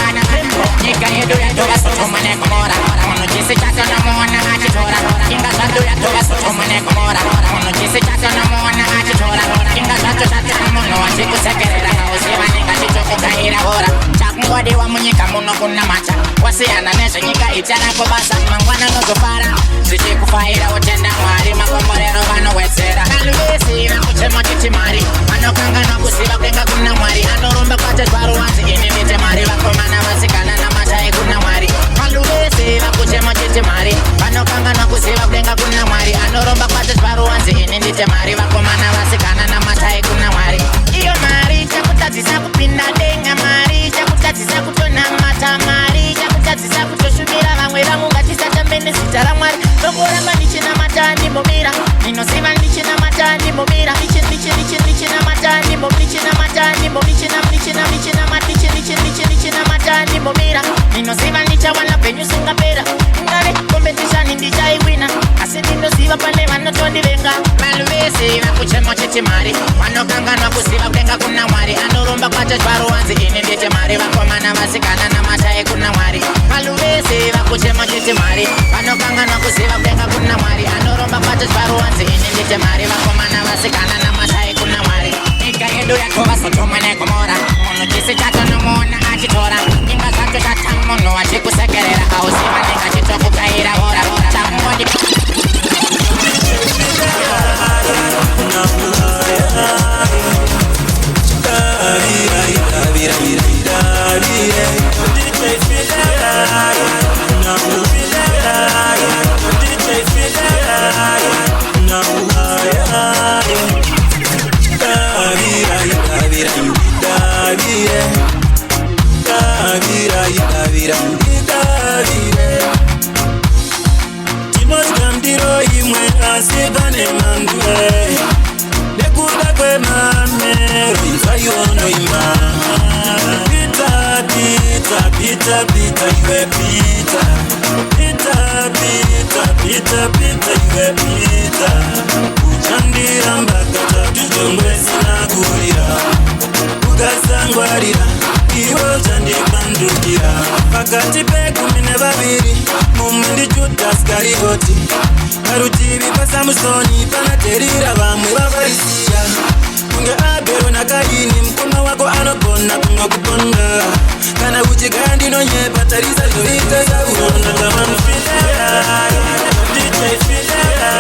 nyika yedu yatova sotoma nekomora munhu chisi chatonomona achitora inga zvato yatova sotoma nekomora munhu chisi chatonomona achitora inga zvato zvatana munhu wachikusekerera auziva ninga chichokugaira hora chakungodiwa munyika muno kunamata wasiyana nezvenyika icharako basa mangwana nozofara zichikufaira utenda mwari makomborero vanowedzera kaluvesi vakuchema chiti mari vanokanganwa kuziva kudenga kuna mwari anorumba kwatezva ruwanzi ini ndite mari vakomana vasikana namatai kuna mwari kaluvesi vakuchema chiti mari vanokanganwa kuziva kudenga kuna mwari anorumba kwatezva ruwanzi ini ndite mari vakomana vasikana namatai kuna mwari iyo mari chakutadzisa kupinda denga mari chakutadzisa kutonamata mari chakutadzisa kutoshumira vamwe vangungatisatambene nezita ramwari nongoramba ndichinamata ndimomira ndinoziva ndichinamata ndimomira ndichinamata ndimomira ndinoziva ndichawana penyu singapera ngare kompetishani ndichaiwina asi ndinoziva pane vanotondivenga maluvesi vakuchema chiti mari vanokanganwa kuziva kudenga kuna mwari anorumba kwatezva ruwanzi ini ndite mari vakomana vasikana namatai kuna mwari maluvesi vakuchema chiti mari vanokanganwa kuziva kudenga kuna mwari anorumba kwatezva ruwanzi ini ndite mari vakomana vasikana namatai kuna mwari nyika yedu yatova sotoma nekomora munhu chisi chatonomona achitora inga zvacho chata munhu wachikusekerera auziva ninga chitokugaira hora chakungodi timoskamdiro imwe asi pane mandwe nekuda kwemamero ivayonoima pita pita pita pita iwe pita pita pita pita pita iwe pita uchandiramba katatu chongwe sina kurira ukasangwarira iwe uchandipandukira pakati pekumi nevaviri mumwe ndijudas karigoti parutivi pasamusoni panaterira vamwe vavarisiya kunge abhero nakaini mukomana wako anogona kumwa kuponda kana uchigaya ndinonyepa tarisa zvoita zaurona tamamufilera ndichaifilera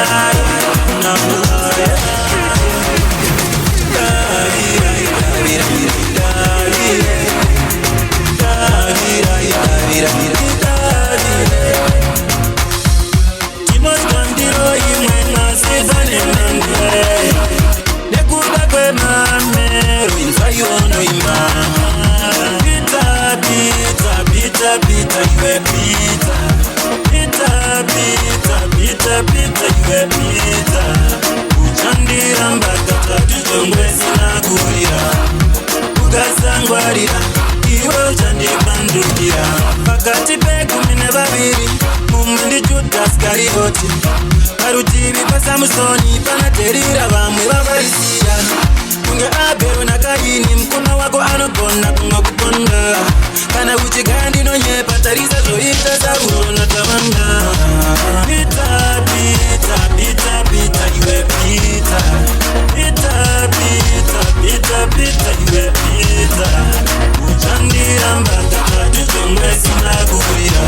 timoskwandiro imwe masizane nangwe nekuda kwemamero inzayonoima pita pita pita pita iwe pita pita pita pita pita iwe pita uchandiramba katatu chongwe sina kurira ukasangwarira iwe uchandipandukira pakati pekumi nevaviri mumwe ndijudas karigoti parutivi pasamusoni panaterira vamwe vavarisiya kunge abhero nakaini mukomana wako anogona kumwa kuponda kana uchigaya ndinonyepa tarisa zvoita zaurona tavanga pita pita pita pita iwe pita pita pita pita pita iwe pita uchandiramba katatu chongwe sina kurira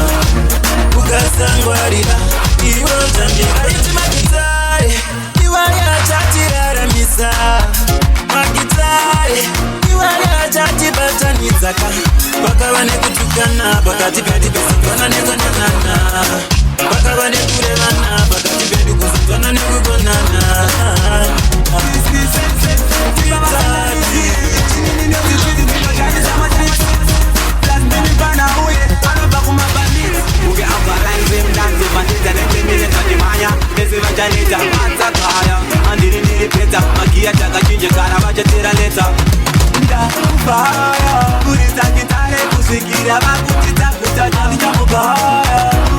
ukasangwarira iwe uchandikaiti magitare iwari achatiraramisa magitare iwari achatibatan pakava nekutukana pakati pedu kusindwana nekonanana pakava nekurevana pakati pedu kusindwana nekukonana ndakubaya kurisakitare kusvikira vakutidza kutanya ndichamubaya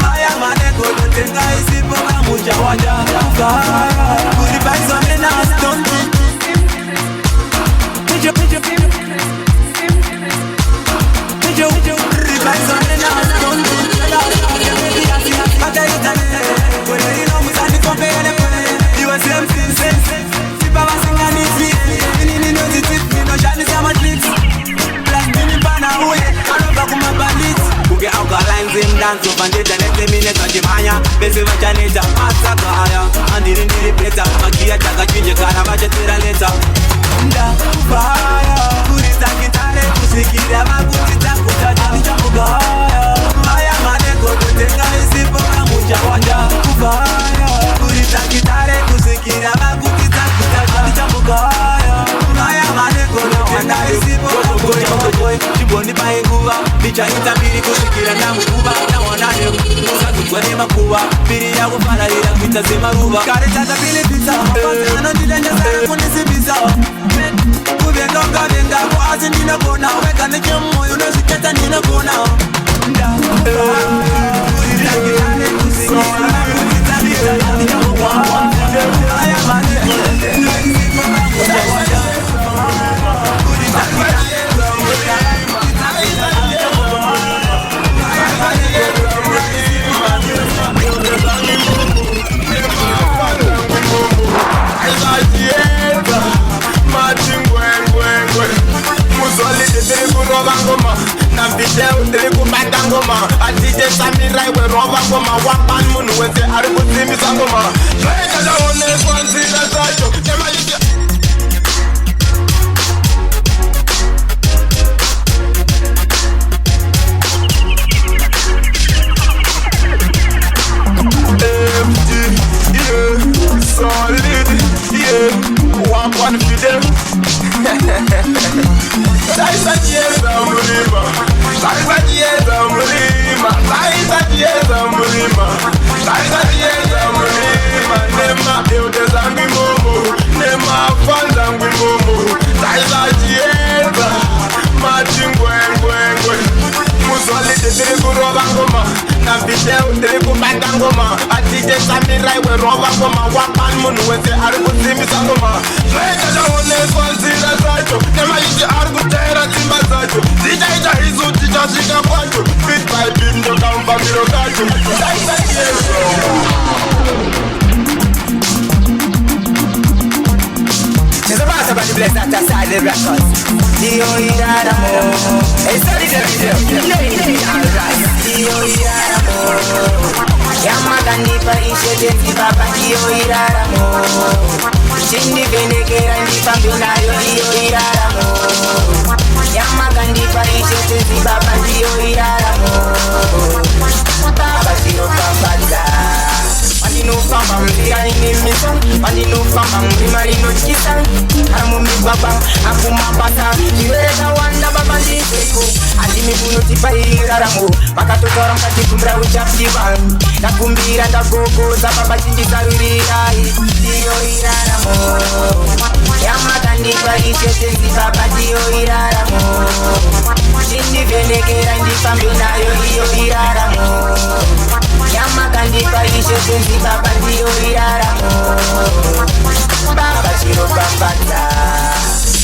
maya manegodotenga isipo kamucha waja ndakubaya dance over ndeta netemine kachimanya bese vachaneta masakaya andiri ndiri peta magia takachinje kana vachatera leta ndakubaya kurisa kitare kusikira vakutita kutacha ndichamugaya maya maneko kutenga isipo kamunja wanja kubaya kurisa kitare kusikira vakutita kutacha ndichamugaya maya maneko kutenga isipo chiboni paenguva ndichaita mbiri kusikira ndamukuva nawanane musazugwa nemakuva mbiri yakufararira kuita semaruva kare tatapilipisa mapanzi anondidengesera kunisibisa kuvenonga venga kwazi ndinogona wega nechemoyo unozviketa ndinogona ngoma atije samira iwe roba ngoma wapan munu wese ari kuzimbisa ngoma zveka ndaonekwa nzira dzacho nemaite solid, yeah, one fidel. Saisa dieza mulima, saisa dieza mulima, saisa dieza mulima, saisa dieza mulima. Nema eude zangi momo, nema fanda zangi momo. Saisa dieza, machingwe ngwe. Muswali tiri kuroba ngoma, na video tiri kubanda ngoma. Atije samira iwe roba ngoma, wapan munu wese ari kuzimbisa ngoma. Zveka ndaonekwa nzira dzacho, nemaiti ari kutera dzimba dzacho. Dzichaita isu tichasvika kwacho, bit by bit ndokamva miro kacho. Saisa yeso Chizabasa bani bless that aside the records. Dio iraramo, esali de video. Alright, Dio iraramo. Yamagandi pa ishete baba Dio iraramo. Chindi venekera ndi pambinayo Dio iraramo. Yamagandi pa ishete baba Dio iraramo. Baba Dio pambanda. Mandino famba mbira inimisa, mandino famba mbima inochisa. Amumi baba, akuma bata, iweza wanda baba ndiseko. Andimi buno tipa iraramo, makatotora mkati kumbra uchapiwa. Nakumbira ndagogo za baba chindi sarurirai, Dio iraramo. Yamakandi pa ishete baba Dio iraramo. Chindi venekera ndipambinayo Dio iraramo. Yamakandi pa ishete baba Dio iraramo. Baba chiro bambata.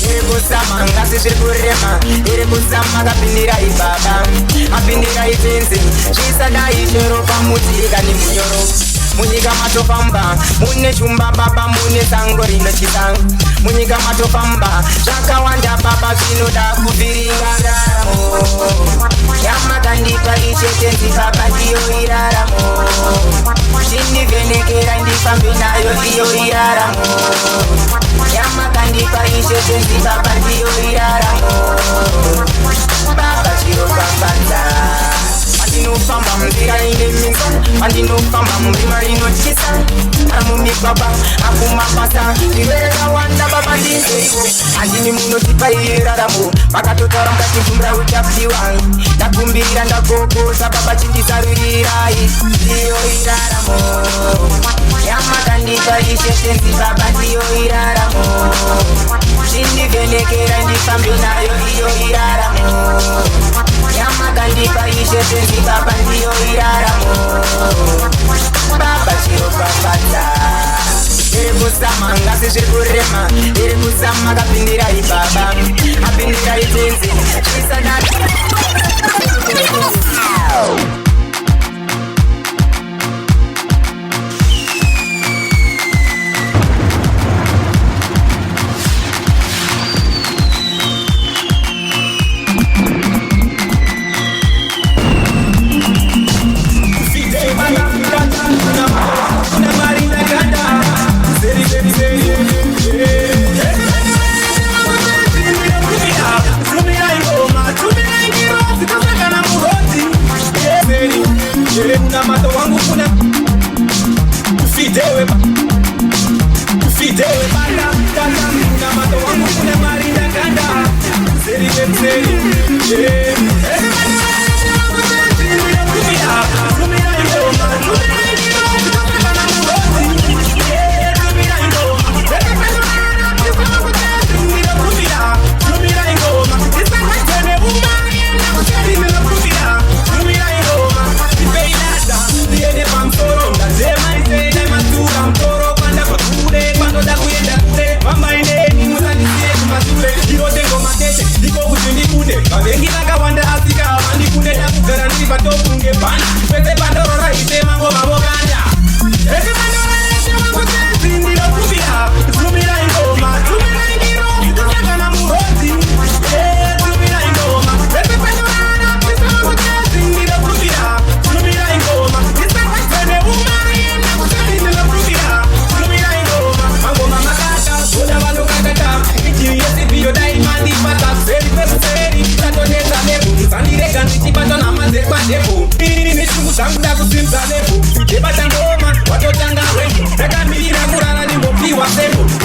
Iri kusama ngasi zviri kurema. Iri kusama kapindira ibaba, kapindira itenzi. Zvisadai chero pamuti ikani munyoro. Munyika matofamba, mune chumba baba, mune sango rinochisa. Munyika matofamba, zvakawanda baba zvinoda kubviringa ndaramo. Yamakandipa ishete baba Dio iraramo. Chindivhenekera ndifambe nayo Dio iraramo. Yamakandipa ishete baba Dio iraramo. Baba chiro bambanda. Andinofamba munzira ine minza, andinofamba murima rinotyisa. Amumi baba, akumabasa, iweza wanda baba ndinzeiko. Andini munotipa iraramo, makatotaura mukati kumbra uchapiwa. Ndakumbira ndagogoza baba chindisarurirai, Dio iraramo. Yamakandipa ishete baba Dio iraramo. Chindivhenekera ndifambe nayo Dio iraramo. Yamakandipa ishete baba Dio iraramo. Baba chiro bambata. Iri kusama ngasi zviri kurema. Iri kusama kapindira ibaba, kapindira itenzi. Zvisadai.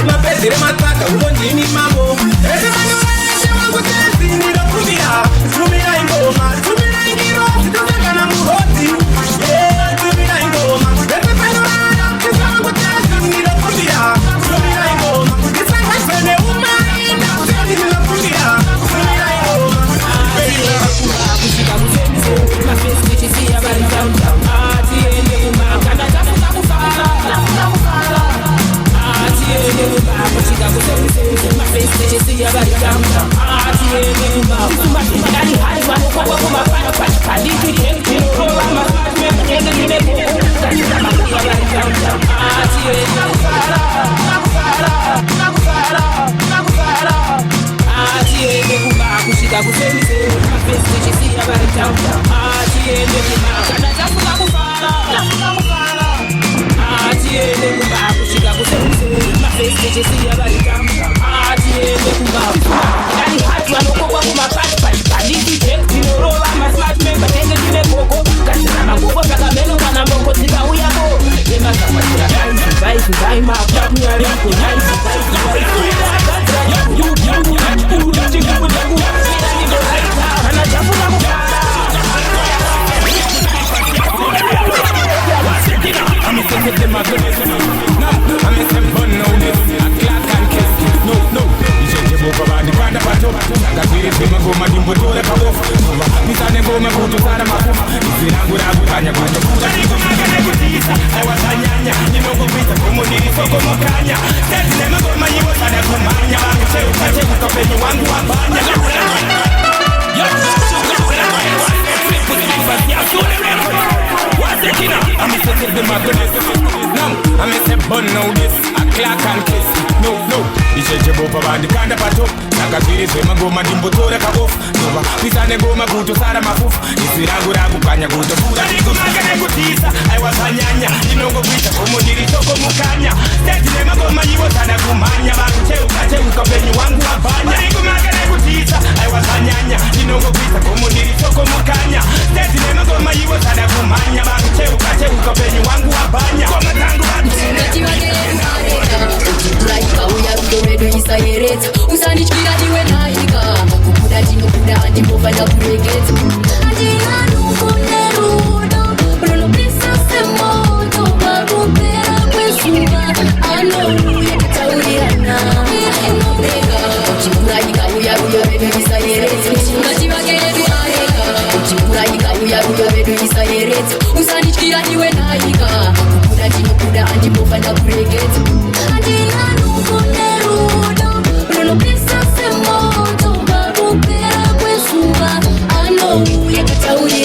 mapezere mataka ulondini mambo ezivanyoreshe wangutezi ndinokumbira tumira ingoma tumira ingiro zitosangana muhoti tumira ingoma ezivanyorana izavangutezi ndinokumbira tumira ingoma isangazene umaina kutezi ndinokumbira tumira ingoma kusika kusenise mafesi kichisiya bari downtown atiende kumakanda tafuta kufara atiende kumakanda kusika kusenise mafesi kichisiya bari downtown atiende kumakanda kali hali wanokwa kumafana paliki kentino roba masme ende nimeko kali makuya bari downtown atiende kufara atiende kumakushika kusenise mafesi kichisiya bari downtown atiende kumakanda tafuta kufara atiende kumakushika kusenise mafesi kichisiya bari downtown atiende kumakanda kali hali wanokwa kumafana paliki kentino roba masme ende nimeko kali makuya kakameno kana bongo tika uyako ema kama tira zai ma kapnya liko nice usanichwira iwe naika kukuda tinokuda ndimofana kureketa andina nukune rudo runopisa semoto parupera kwezuva anouya kutaurirana ega uchimurayika uya ruyo vedu isayereta ngativakeredu areka uchimurayika uya ruyo vedu isayereta usanichwira iwe naika kukuda tinokuda ndimofana kureketa andina nukune rudo runopisa semoto parupera kwezuva anouya kutaurirana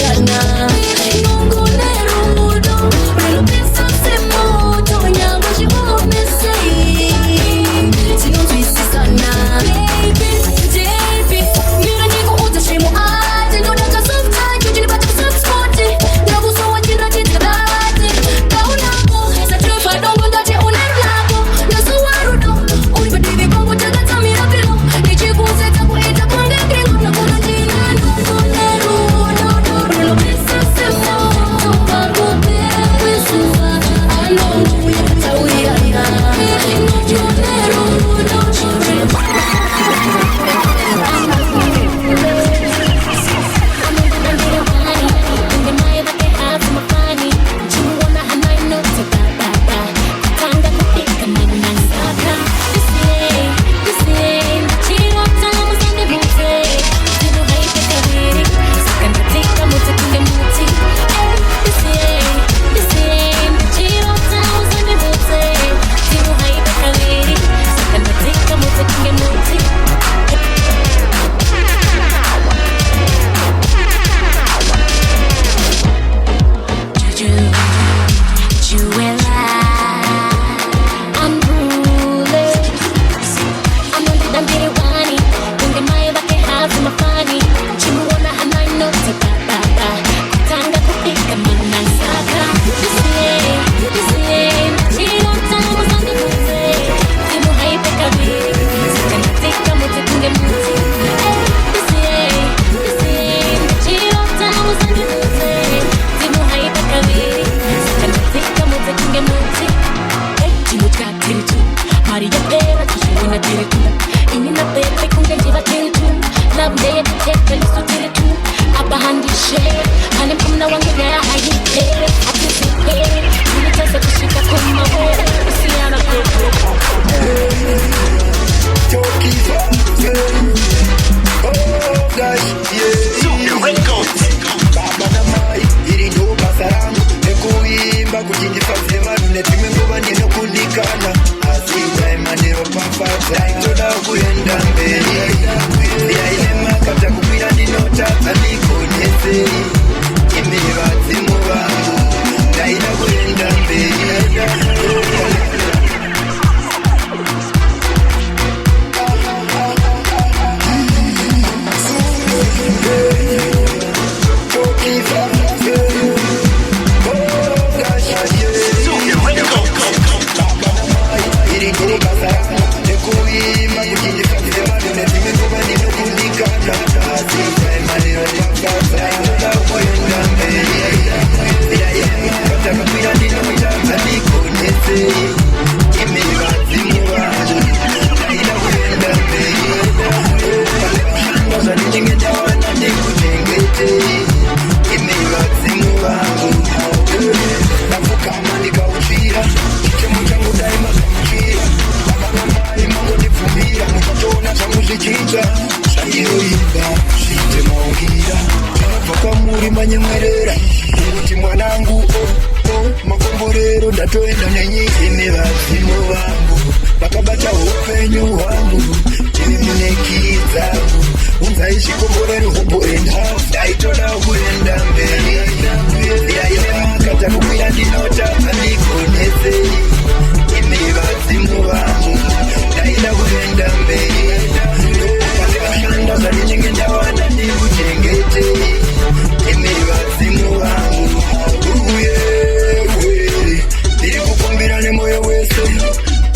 pera tuchiona tiri tu ini na pepe kunge ndiva tiri tu love day tete liso tiri tu apa handi share hani mna wangu ya haipere atusipere unitaka kushika kama wewe usiana pepe oh gosh yeah baba na mai iri ndo basarangu nekuimba kuchindifadze vanhu netimwe nguva ndinokundikana asi ndaimanero pafadza itoda kuenda mberi ndiaine makata kukwira ndinotadza ndikonese imi vadzimu vangu ndaida kuenda mberi manyemwerera kuti mwanangu makomborero ndatoenda nenyika ine vazimu vangu vakabata upenyu hwangu imi munekidzangu unzai chikomborero humboenda ndaitoda kuenda mberi yaine makata kukwira ndinotadza ndikonese imi vazimu vangu ndaida kuenda mberi pandikashanda zvandinenge ndawana ndikuchengetei imi vazimu vangu uye ndiri kukumbira nemoyo wese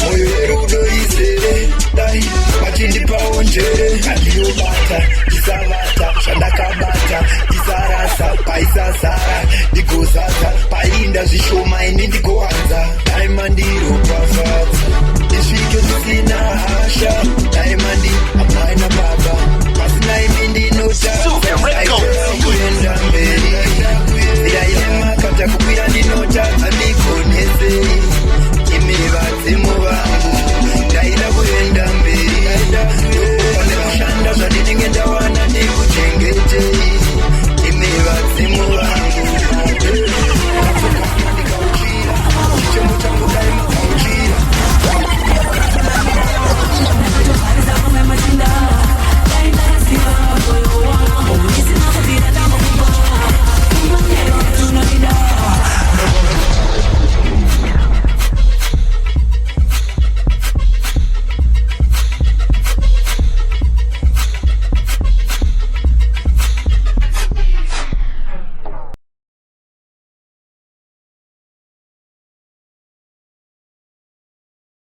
moyo yerudo izere dai machindipawo njere andiyobata ndisavata zvandakabata ndisarasa paisazara ndigozaza painda zvishoma ini ndigowanza dai mandiro pafadza ndisvike zvisina hasha